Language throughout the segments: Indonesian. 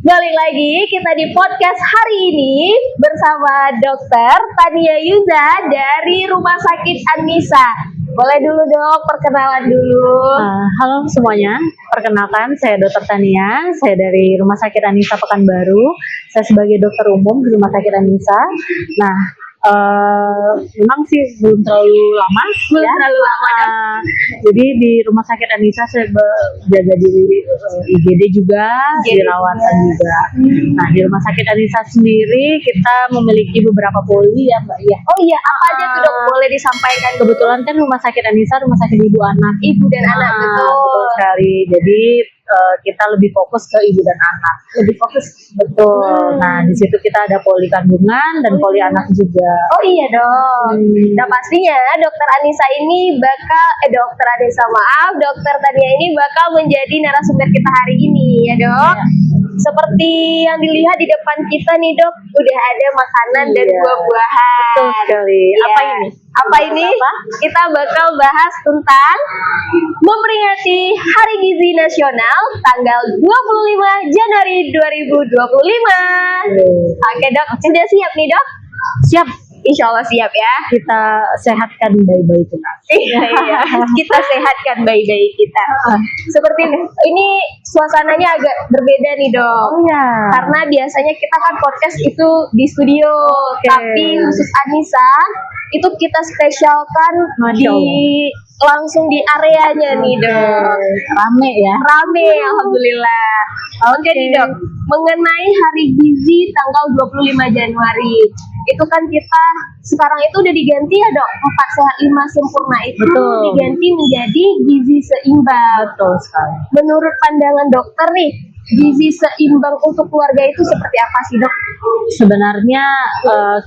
Balik lagi kita di podcast hari ini bersama Dokter Tania Yuza dari Rumah Sakit Anissa. Boleh dulu dok, perkenalan dulu. Halo semuanya, perkenalkan saya Dokter Tania, saya dari Rumah Sakit Anissa Pekanbaru. Saya sebagai dokter umum di Rumah Sakit Anissa. Nah, memang sih belum terlalu lama, jadi di Rumah Sakit Anissa saya jaga di IGD juga, di rawatan juga. Nah, di Rumah Sakit Anissa sendiri kita memiliki beberapa poli ya Mbak. Ya. Oh iya, apa aja tuh dok? Boleh disampaikan. Kebetulan kan Rumah Sakit Anissa rumah sakit ibu anak. Ibu dan anak, Betul sekali. Jadi kita lebih fokus ke ibu dan anak. Lebih fokus. Betul. Nah, di situ kita ada poli kandungan dan poli anak juga. Oh iya dok. Nah pastinya dokter Anissa ini bakal dokter Tania ini bakal menjadi narasumber kita hari ini ya dok. Ya. Seperti yang dilihat di depan kita nih dok, udah ada makanan dan buah-buahan. Betul sekali. Ya. Apa ini? Apa ini? Kita bakal bahas tentang memperingati Hari Gizi Nasional tanggal 25 Januari 2025. Oke dok, sudah siap nih dok? Siap. Insya Allah siap ya. Kita sehatkan bayi-bayi kita. Iya, kita sehatkan bayi-bayi kita. Seperti ini suasananya agak berbeda nih dok. Oh ya. Karena biasanya kita kan podcast itu di studio, tapi khusus Anissa itu kita spesialkan langsung di areanya nih dok. Rame ya. Rame, alhamdulillah. Oke nih dok, mengenai Hari Gizi tanggal 25 Januari, itu kan kita sekarang itu udah diganti ya dok, 4 sehat 5 sempurna itu diganti menjadi gizi seimbang. Betul sekali. Menurut pandangan dokter nih, gizi seimbang untuk keluarga itu seperti apa sih dok? Sebenarnya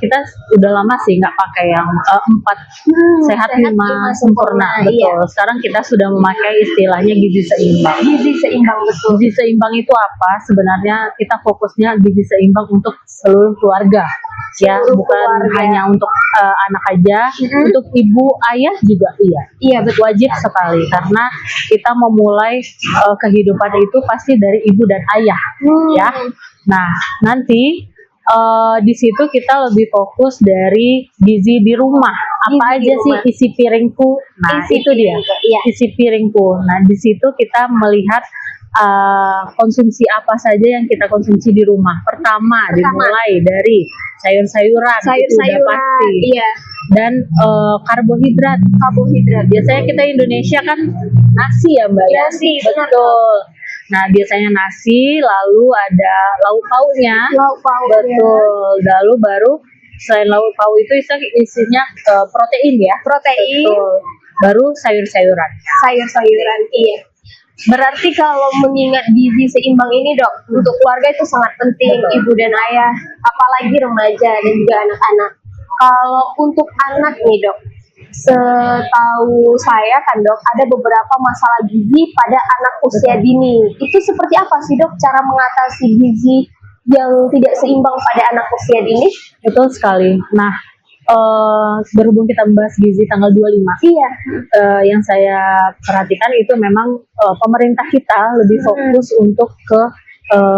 kita udah lama sih nggak pakai yang 4 sehat 5 sempurna. Betul. Iya. Sekarang kita sudah memakai istilahnya gizi seimbang. Gizi seimbang, betul. Gizi seimbang itu apa? Sebenarnya kita fokusnya gizi seimbang untuk seluruh keluarga. Ya, bukan hanya untuk anak aja, untuk ibu, ayah juga iya. Iya, betul. Wajib sekali karena kita memulai kehidupan itu pasti dari ibu dan ayah, ya. Nah, nanti di situ kita lebih fokus dari gizi di rumah. Apa aja sih isi piringku? Nah, itu dia. Iya. Isi piringku. Nah, di situ kita melihat konsumsi apa saja yang kita konsumsi di rumah. Pertama dimulai dari sayur-sayuran, itu udah pasti. Iya. Dan karbohidrat. Biasanya kita Indonesia kan nasi ya Mbak. Nasi, betul. Nah, biasanya nasi, lalu ada lauk pauknya. Betul. Lalu baru selain lauk pauk itu isinya protein ya. Protein. Betul. Baru sayur-sayuran. Sayur-sayuran, iya. Berarti kalau mengingat gizi seimbang ini dok, untuk keluarga itu sangat penting. Betul. Ibu dan ayah, apalagi remaja dan juga anak-anak. Kalau untuk anak nih dok, setahu saya kan dok, ada beberapa masalah gizi pada anak usia dini. Itu seperti apa sih dok cara mengatasi gizi yang tidak seimbang pada anak usia dini? Betul sekali. Nah, berhubung kita membahas gizi tanggal 25, iya. Yang saya perhatikan itu memang pemerintah kita lebih fokus untuk ke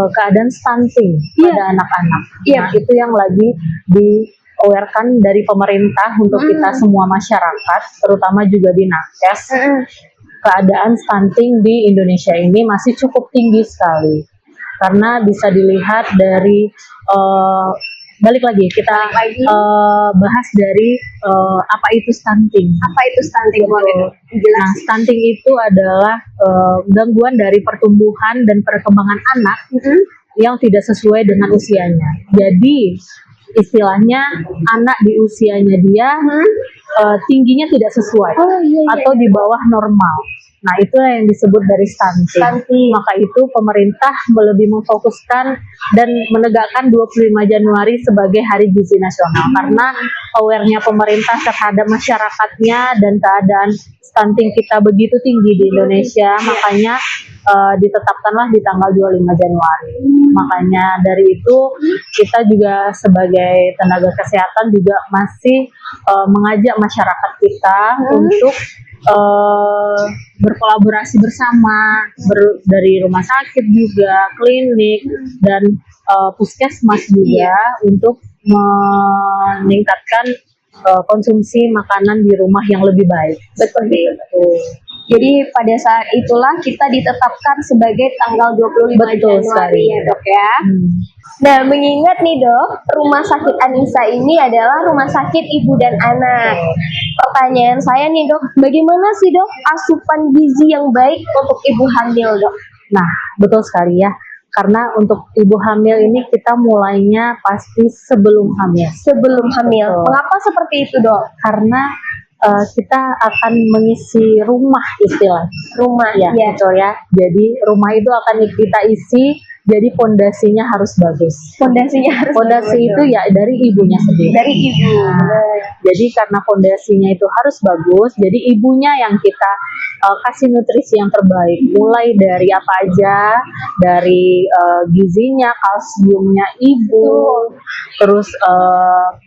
keadaan stunting pada anak-anak. Nah, itu yang lagi di-awarekan dari pemerintah untuk kita semua masyarakat, terutama juga di Nakes. Keadaan stunting di Indonesia ini masih cukup tinggi sekali. Karena bisa dilihat dari balik lagi kita bahas dari apa itu stunting. Apa itu stunting? Nah, stunting itu adalah gangguan dari pertumbuhan dan perkembangan anak yang tidak sesuai dengan usianya. Jadi istilahnya anak di usianya dia tingginya tidak sesuai atau di bawah normal. Nah, itulah yang disebut dari stunting. Maka itu pemerintah lebih memfokuskan dan menegakkan 25 Januari sebagai Hari Gizi Nasional karena aware-nya pemerintah terhadap masyarakatnya dan keadaan stunting kita begitu tinggi di Indonesia. Makanya ditetapkanlah di tanggal 25 Januari. Makanya dari itu kita juga sebagai tenaga kesehatan juga masih mengajak masyarakat kita untuk berkolaborasi bersama dari rumah sakit juga, klinik dan puskesmas juga untuk meningkatkan konsumsi makanan di rumah yang lebih baik. Betul. Jadi pada saat itulah kita ditetapkan sebagai tanggal 25 Betul Januari sekali. ya dok ya. Nah mengingat nih dok, Rumah Sakit Anissa ini adalah rumah sakit ibu dan anak. Pertanyaan saya nih dok, bagaimana sih dok asupan gizi yang baik untuk ibu hamil dok? Nah, betul sekali ya. Karena untuk ibu hamil ini kita mulainya pasti sebelum hamil. Sebelum hamil. Betul. Mengapa seperti itu dok? Karena kita akan mengisi rumah istilahnya. Rumah Ya, ya. betul ya. Jadi rumah itu akan kita isi, jadi pondasinya harus bagus. Fondasinya harus Fondasi bagus, itu dok. ya dari ibunya sendiri. Dari ibu. Benar. Jadi karena fondasinya itu harus bagus, jadi ibunya yang kita kasih nutrisi yang terbaik. Mulai dari apa aja, dari gizinya, kalsiumnya ibu, terus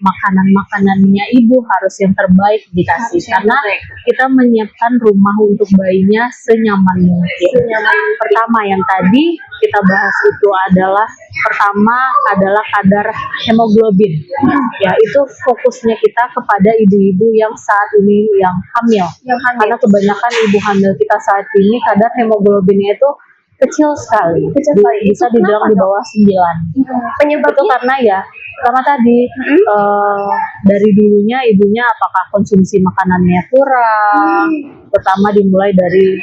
makanan-makanannya ibu harus yang terbaik dikasih. Harus yang Karena terbaik. kita menyiapkan rumah untuk bayinya senyaman mungkin. Senyaman. Pertama yang tadi kita bahas itu adalah kadar hemoglobin. Ya, itu fokusnya kita kepada ibu-ibu yang saat ini yang hamil. Yang hamil. Karena kebanyakan ibu hamil kita saat ini kadar hemoglobinnya itu kecil sekali. Kecil sekali. Bisa Itu dibilang kenapa, di bawah 9. Itu Penyebabnya? karena ya pertama tadi dari dulunya ibunya apakah konsumsi makanannya kurang, pertama dimulai dari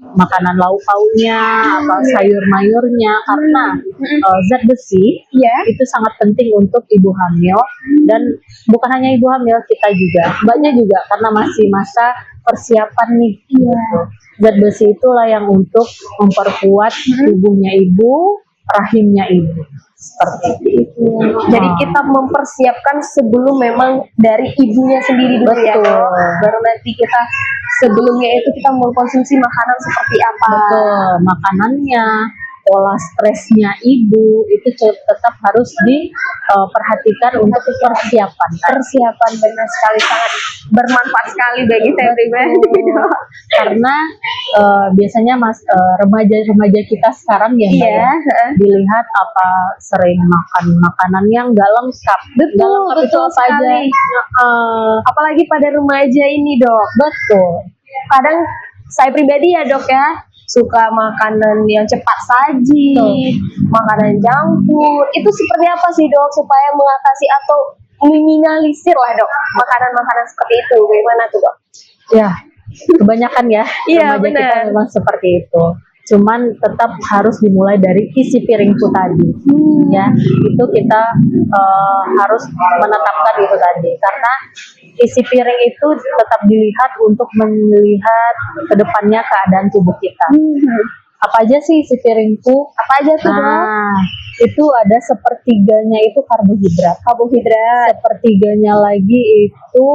makanan lauk pauknya, apa sayur mayurnya, karena zat besi Ya. itu sangat penting untuk ibu hamil dan bukan hanya ibu hamil, kita juga mbaknya juga karena masih masa persiapan nih. Gitu. Zat besi itulah yang untuk memperkuat tubuhnya ibu, rahimnya ibu. Seperti itu. Jadi kita mempersiapkan sebelum memang dari ibunya sendiri dulu ya Betul. dok. Baru nanti kita sebelumnya itu kita mengkonsumsi makanan seperti apa. Betul, makanannya, pola stresnya ibu itu tetap harus diperhatikan untuk persiapan. Persiapan benar sekali, sangat bermanfaat sekali bagi saya pribadi dok. Karena biasanya remaja-remaja kita sekarang ya, Mbak, Iya. ya, dilihat apa sering makan makanan yang nggak lengkap. Nggak lengkap itu betul apa aja? sekali. Apalagi pada remaja ini dok. Betul. Kadang saya pribadi ya dok ya suka makanan yang cepat saji, makanan junk food. Itu seperti apa sih dok supaya mengatasi atau meminimalisir lah dok makanan-makanan seperti itu? Bagaimana tuh dok? Ya, kebanyakan ya Iya, remaja kita benar. memang seperti itu. Cuman tetap harus dimulai dari isi piringku tadi. Ya, itu kita harus menetapkan itu tadi. Karena isi piring itu tetap dilihat untuk melihat ke depannya keadaan tubuh kita. Apa aja sih isi piringku? Apa aja tuh dok? Nah, itu ada sepertiganya itu karbohidrat. Sepertiganya lagi itu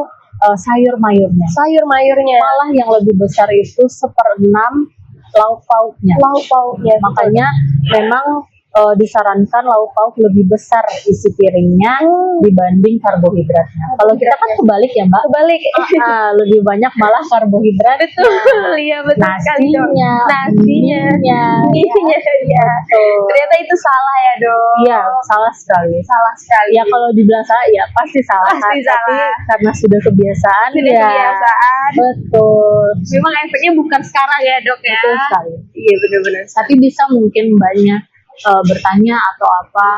sayur mayurnya. Sayur mayurnya, Malah yang lebih besar itu 1/6 lauk pauknya. lauk pauknya. Makanya memang disarankan lauk pauk lebih besar isi piringnya dibanding karbohidratnya. Kalau kita kan kebalik ya Mbak. Kebalik. Lebih banyak malah karbohidrat. Betul, iya betul sekali dok. Nasinya, Iya, iya. Ternyata itu salah ya dok. Iya, salah sekali. Salah sekali. Ya kalau dibilang salah ya pasti salah. Pasti Tapi salah. karena sudah kebiasaan Sudah ya. kebiasaan. Betul. Memang efeknya bukan sekarang ya dok ya. Betul sekali. Iya benar-benar. Tapi bisa mungkin mbaknya bertanya atau apa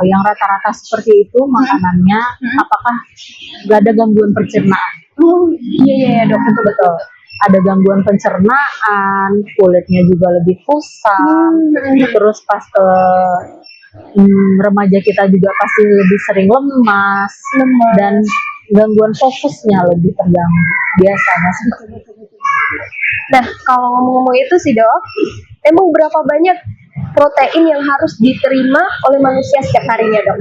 yang rata-rata seperti itu makanannya, apakah nggak ada gangguan pencernaan? Iya dok, Betul. Ada gangguan pencernaan, kulitnya juga lebih kusam, terus pas remaja kita juga pasti lebih sering lemas, dan gangguan fokusnya lebih terganggu biasanya seperti itu. Nah, kalau ngomong-ngomong itu sih dok, emang berapa banyak protein yang harus diterima oleh manusia setiap harinya dok?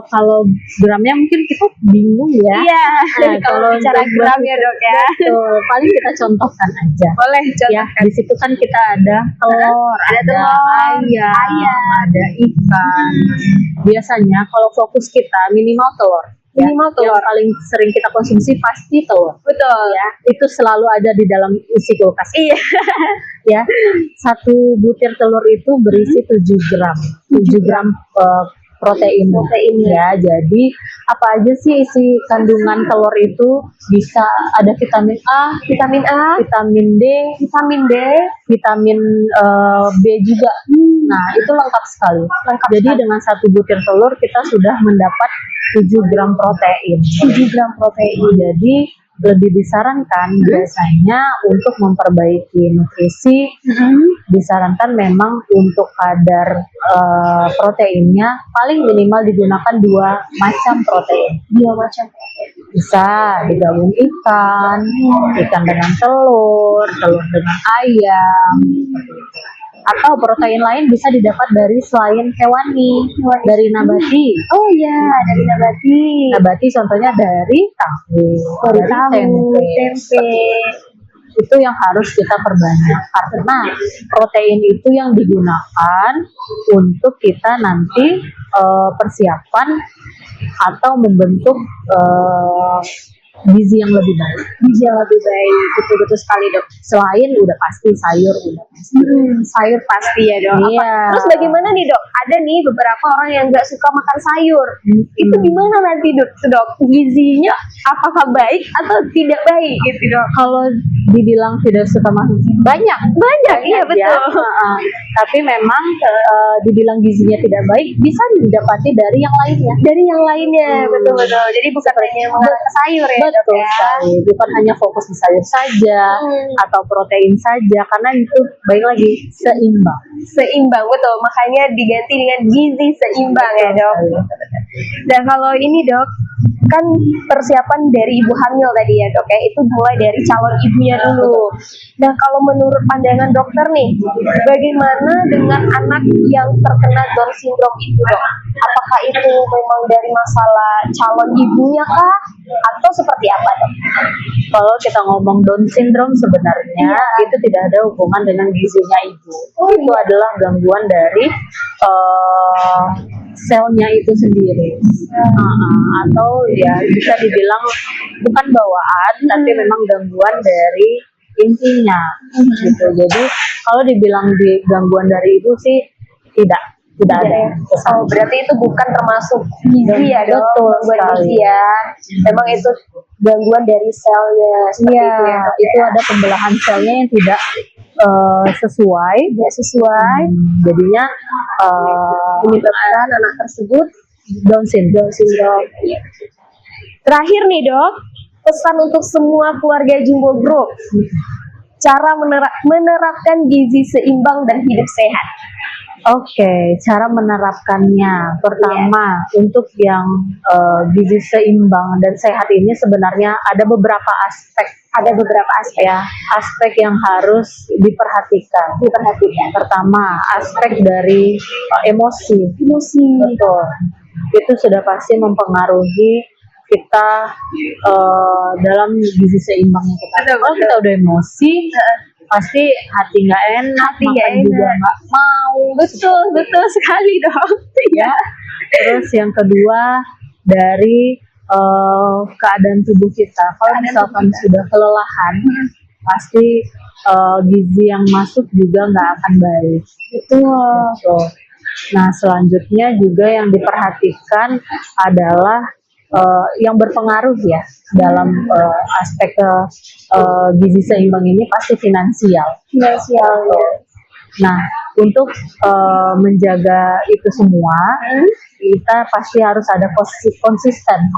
Kalau gramnya mungkin kita bingung ya. Iya, Nah, kalau bicara untuk gram ya dok ya. betul, paling kita contohkan aja. Boleh Ya, contohkan. di situ kan kita ada telur, Ada telur, ayam, ada ikan. Biasanya kalau fokus kita minimal telur. Ya, Minimal yang telur. paling sering kita konsumsi pasti telur. Betul. Ya, itu selalu ada di dalam isi kulkas. Iya. Ya, satu butir telur itu berisi 7 gram. 7 gram protein. Ya, jadi apa aja sih isi kandungan telur itu? Bisa ada vitamin A, Vitamin A, vitamin D, vitamin D. vitamin B juga. Nah, itu lengkap sekali. Jadi dengan satu butir telur kita sudah mendapat 7 gram protein. 7 gram protein. Jadi lebih disarankan biasanya untuk memperbaiki nutrisi, disarankan memang untuk kadar proteinnya paling minimal digunakan 2 macam protein. 2 macam protein. Bisa digabung ikan dengan telur, telur dengan ayam, atau protein lain bisa didapat dari selain hewani, dari nabati. Oh iya, dari nabati. Nabati contohnya dari tahu, Dari tahu, tempe. Itu yang harus kita perbanyak karena protein itu yang digunakan untuk kita nanti persiapan atau membentuk gizi yang lebih baik. Gizi yang lebih baik, betul-betul sekali dok. Selain udah pasti sayur, udah pasti. Sayur pasti ya dok. Iya. Terus bagaimana nih dok? Ada nih beberapa orang yang nggak suka makan sayur. Itu gimana nanti dok? Gizinya apakah baik atau tidak baik gitu dok? Kalau dibilang tidak suka makan banyak, Iya betul. ya. Tapi memang dibilang gizinya tidak baik bisa didapati dari yang lainnya. Dari yang lainnya betul-betul. Jadi bukan hanya mengarah ke sayur ya dok Betul ya. sekali, bukan hanya fokus di sayur saja atau protein saja, karena itu baik lagi seimbang. Seimbang betul. Makanya diganti dengan gizi seimbang ya dok. Dan kalau ini dok, kan persiapan dari ibu hamil tadi ya dok ya, itu mulai dari calon ibunya dulu. Nah kalau menurut pandangan dokter nih, bagaimana dengan anak yang terkena Down syndrome itu dok? Apakah itu memang dari masalah calon ibunya kah? Atau seperti apa dok? Kalau kita ngomong Down syndrome sebenarnya itu tidak ada hubungan dengan gizinya ibu. Itu adalah gangguan dari selnya itu sendiri. Atau ya bisa dibilang bukan bawaan, tapi memang gangguan dari intinya gitu. Jadi kalau dibilang gangguan dari ibu sih tidak ada. Oh, berarti itu bukan termasuk gizi ya dok? Betul Gangguan sekali. gizi ya. Memang itu gangguan dari selnya seperti itu ya dok. Itu ada pembelahan selnya yang tidak sesuai. Tidak sesuai. Jadinya Menyebabkan anak tersebut Down syndrome. Terakhir nih dok, pesan untuk semua keluarga Jumbo Group, cara menerapkan gizi seimbang dan hidup sehat. Oke, cara menerapkannya. Pertama, untuk yang gizi seimbang dan sehat ini sebenarnya ada beberapa aspek. Ya, aspek yang harus diperhatikan. Pertama, aspek dari emosi. Betul. Itu sudah pasti mempengaruhi kita dalam gizi seimbangnya kita. Kalau kita udah emosi, pasti hati nggak enak, makan juga nggak mau. Betul sekali dok. Ya. Terus yang kedua dari keadaan tubuh kita. Kalau misalkan sudah kelelahan, pasti gizi yang masuk juga nggak akan baik. Betul. Nah, selanjutnya juga yang diperhatikan adalah yang berpengaruh ya dalam aspek gizi seimbang ini pasti finansial. Nah, untuk menjaga itu semua, kita pasti harus ada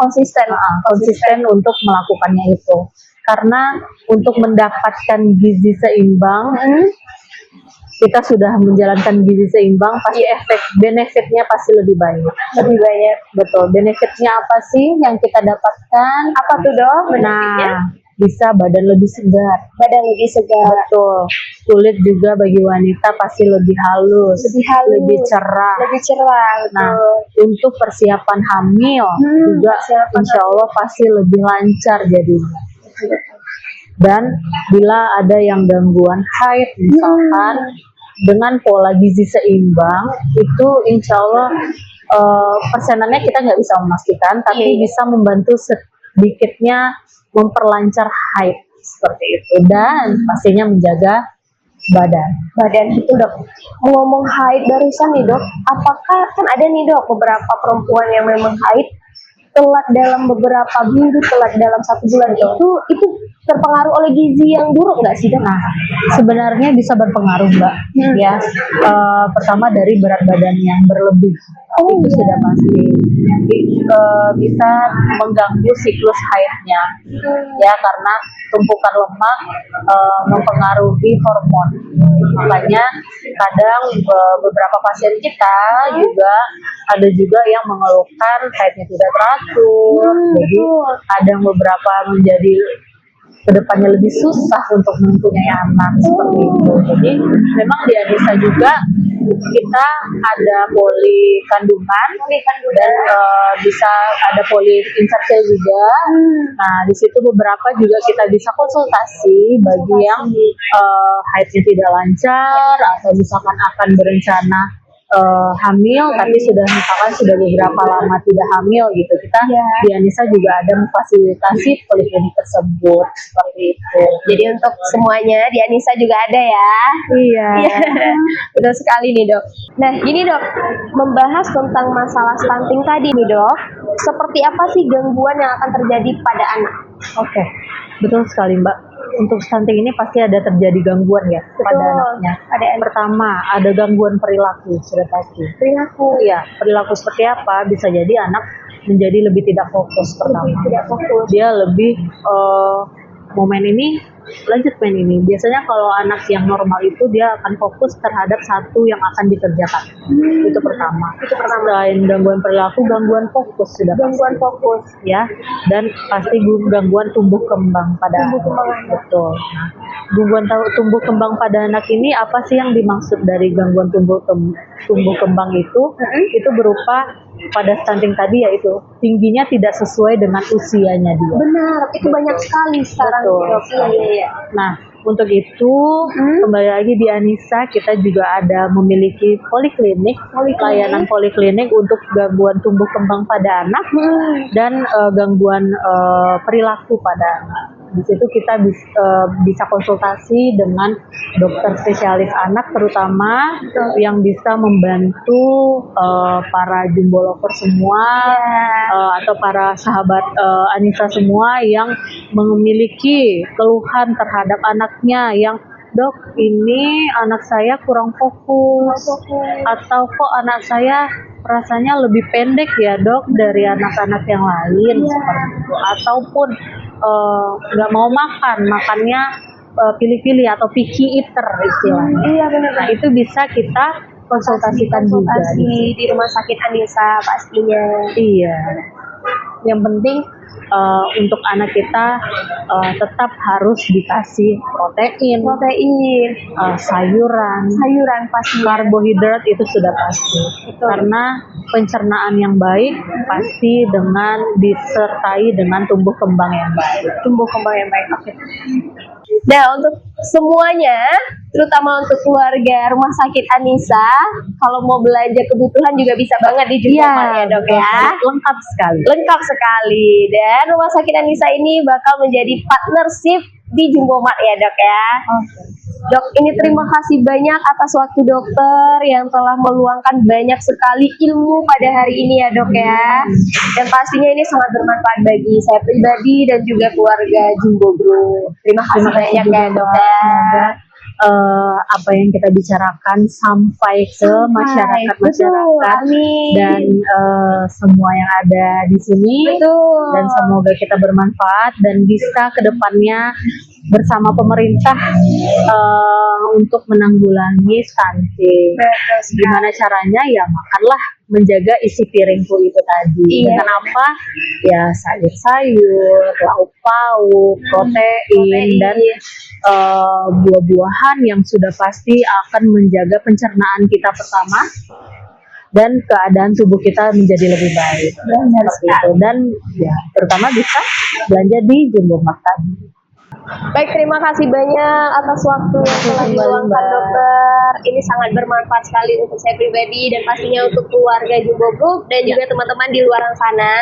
konsisten untuk melakukannya itu. Karena untuk mendapatkan gizi seimbang, kita sudah menjalankan gizi seimbang, pasti benefitnya pasti lebih banyak. Betul. Benefitnya apa sih yang kita dapatkan? Apa tuh dok? Nah, bisa badan lebih segar. Badan lebih segar. Betul. Kulit juga bagi wanita pasti lebih halus, lebih cerah. Lebih cerah. Nah, untuk persiapan hamil juga insya Allah pasti lebih lancar jadinya. Dan bila ada yang gangguan haid misalkan dengan pola gizi seimbang itu insya Allah persenannya kita nggak bisa memastikan, tapi bisa membantu sedikitnya memperlancar haid seperti itu dan pastinya menjaga badan itu dok. Ngomong haid barusan nih dok, apakah kan ada nih dok beberapa perempuan yang memang haid telat dalam beberapa minggu, telat dalam 1 bulan, itu terpengaruh oleh gizi yang buruk nggak sih dok? Nah, sebenarnya bisa berpengaruh mbak. Ya, pertama dari berat badan yang berlebih, itu sudah pasti bisa mengganggu siklus haidnya. Ya, karena tumpukan lemak mempengaruhi hormon. Makanya kadang beberapa pasien kita juga ada juga yang mengeluhkan haidnya tidak teratur. Jadi kadang beberapa menjadi kedepannya lebih susah untuk mempunyai anak seperti itu. Jadi memang di Anissa juga kita ada poli kandungan dan bisa ada poli infertil juga. Nah di situ beberapa juga kita bisa konsultasi bagi yang haidnya tidak lancar atau misalkan akan berencana hamil tapi misalkan sudah beberapa lama tidak hamil gitu, kita di Anissa juga ada memfasilitasi poliklinik tersebut seperti itu. Jadi untuk semuanya di Anissa juga ada ya. Iya. Betul sekali nih dok. Nah ini dok, membahas tentang masalah stunting tadi nih dok, seperti apa sih gangguan yang akan terjadi pada anak? Oke, betul sekali mbak. Untuk stunting ini pasti ada terjadi gangguan ya pada anaknya. Pertama, ada gangguan perilaku sudah pasti. Perilaku? Iya, perilaku seperti apa? Bisa jadi anak menjadi lebih tidak fokus pertama. Tidak fokus. Dia lebih mau main ini, lanjut main ini. Biasanya kalau anak yang normal itu dia akan fokus terhadap satu yang akan dikerjakan. Itu pertama. Selain gangguan perilaku, gangguan fokus sudah. Gangguan fokus ya, dan pasti gangguan tumbuh kembang pada anak. Betul. Nah, gangguan tumbuh kembang pada anak ini apa sih yang dimaksud dari gangguan tumbuh kembang itu? Itu berupa pada stunting tadi yaitu tingginya tidak sesuai dengan usianya dia. Benar, itu banyak sekali sekarang. Iya. Nah, untuk itu kembali lagi di Anissa kita juga ada memiliki poliklinik, layanan poliklinik untuk gangguan tumbuh kembang pada anak dan gangguan perilaku pada anak. Di situ kita bisa konsultasi dengan dokter spesialis anak terutama yang bisa membantu para jumbo lover semua atau para sahabat Anissa semua yang memiliki keluhan terhadap anaknya yang dok ini anak saya kurang fokus atau kok anak saya rasanya lebih pendek ya dok dari anak-anak yang lain seperti itu, ataupun nggak mau makannya pilih-pilih atau picky eater istilahnya. Iya benar. Nah itu bisa kita konsultasikan juga di rumah sakit Anissa pastinya. Iya. Yang penting untuk anak kita tetap harus dikasih protein, sayuran pasti, karbohidrat itu sudah pasti. Karena pencernaan yang baik pasti dengan disertai dengan tumbuh kembang yang baik. Oke. Nah untuk semuanya, terutama untuk keluarga rumah sakit Anissa, kalau mau belanja kebutuhan juga bisa banget di Jumbo ya dok ya. Lengkap sekali. Dan rumah sakit Anissa ini bakal menjadi partnership di Jumbo Mart ya dok ya. Dok, ini terima kasih banyak atas waktu dokter yang telah meluangkan banyak sekali ilmu pada hari ini ya dok ya. Dan pastinya ini sangat bermanfaat bagi saya pribadi dan juga keluarga Jumbo Group. Terima kasih banyak ya dok ya. Semoga apa yang kita bicarakan sampai ke masyarakat dan semua yang ada di sini. Dan semoga kita bermanfaat dan bisa kedepannya bersama pemerintah untuk menanggulangi stunting. Betul sekali. Gimana caranya? Ya makanlah, menjaga isi piringku itu tadi. Iya. Dengan apa? Ya sayur-sayur, lauk pauk, protein, dan buah-buahan yang sudah pasti akan menjaga pencernaan kita pertama dan keadaan tubuh kita menjadi lebih baik. Benar Seperti itu. Dan ya terutama bisa belanja di Jumbo Mart tadi. Baik, terima kasih banyak atas waktu yang telah Kembali, diluangkan Mbak. dokter. Ini sangat bermanfaat sekali untuk saya pribadi dan pastinya untuk keluarga Jumbo Group dan juga teman-teman di luar sana.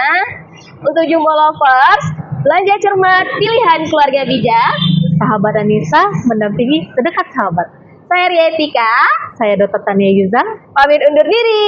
Untuk Jumbo Lovers, belanja cermat, pilihan keluarga bijak. Sahabat Anissa mendampingi sedekat sahabat. Saya Ria Etika, Saya Dr. Tania Yuza. pamit undur diri.